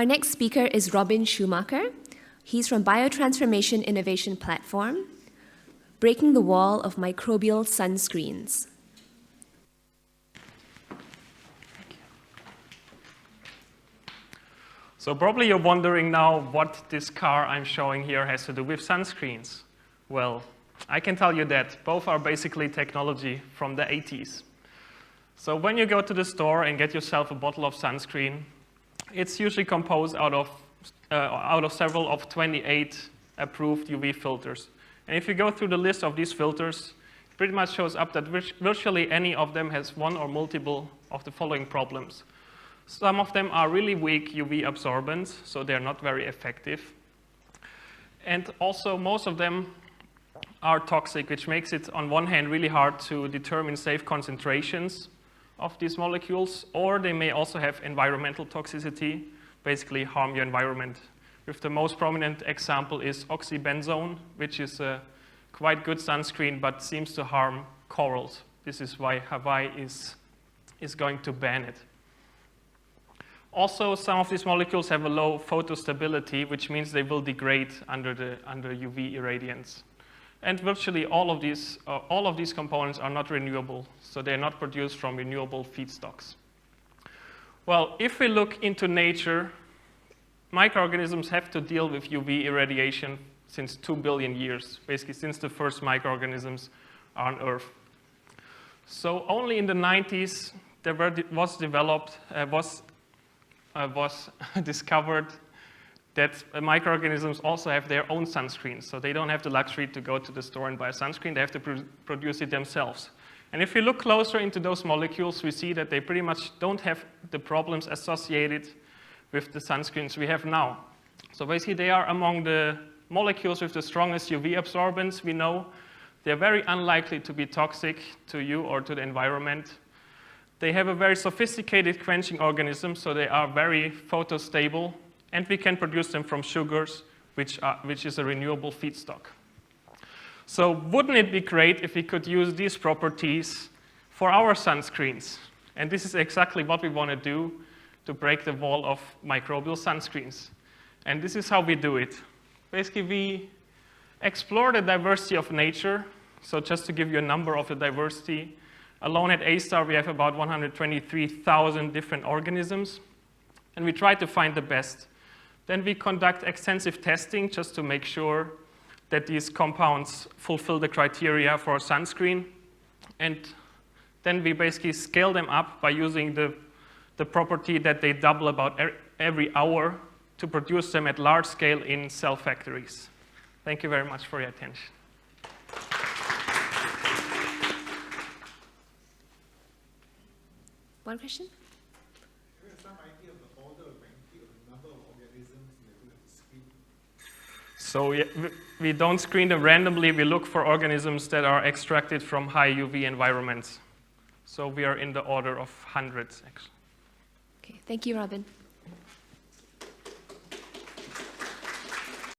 Our next speaker is Robin Schumacher. He's from Biotransformation Innovation Platform, Breaking the Wall of Microbial Sunscreens. So probably you're wondering now what this car I'm showing here has to do with sunscreens. Well, I can tell you that both are basically technology from the 80s. So when you go to the store and get yourself a bottle of sunscreen, it's usually composed out of several of 28 approved UV filters. And if you go through the list of these filters, it pretty much shows up that virtually any of them has one or multiple of the following problems. Some of them are really weak UV absorbents, so they're not very effective. And also, most of them are toxic, which makes it, on one hand, really hard to determine safe concentrations of these molecules, or they may also have environmental toxicity, basically harm your environment. With the most prominent example is oxybenzone, which is a quite good sunscreen, but seems to harm corals. This is why Hawaii is going to ban it. Also, some of these molecules have a low photostability, which means they will degrade under UV irradiance. And virtually all of these components are not renewable, so they're not produced from renewable feedstocks. Well, if we look into nature, microorganisms have to deal with UV irradiation since 2 billion years, basically since the first microorganisms are on Earth. So only in the 90s there was discovered that microorganisms also have their own sunscreens. So they don't have the luxury to go to the store and buy a sunscreen. They have to produce it themselves. And if you look closer into those molecules, we see that they pretty much don't have the problems associated with the sunscreens we have now. So basically, they are among the molecules with the strongest UV absorbance we know. They're very unlikely to be toxic to you or to the environment. They have a very sophisticated quenching organism, so they are very photostable, and we can produce them from sugars, which is a renewable feedstock. So wouldn't it be great if we could use these properties for our sunscreens? And this is exactly what we want to do to break the wall of microbial sunscreens. And this is how we do it. Basically, we explore the diversity of nature. So just to give you a number of the diversity, alone at A-Star, we have about 123,000 different organisms, and we try to find the best. Then we conduct extensive testing just to make sure that these compounds fulfill the criteria for a sunscreen, and then we basically scale them up by using the property that they double about every hour to produce them at large scale in cell factories. Thank you very much for your attention. One question? Do you have some idea of the order of magnitude of the number of organisms that you have to screen? So yeah, we don't screen them randomly. We look for organisms that are extracted from high UV environments. So we are in the order of hundreds, actually. Okay, thank you, Robin.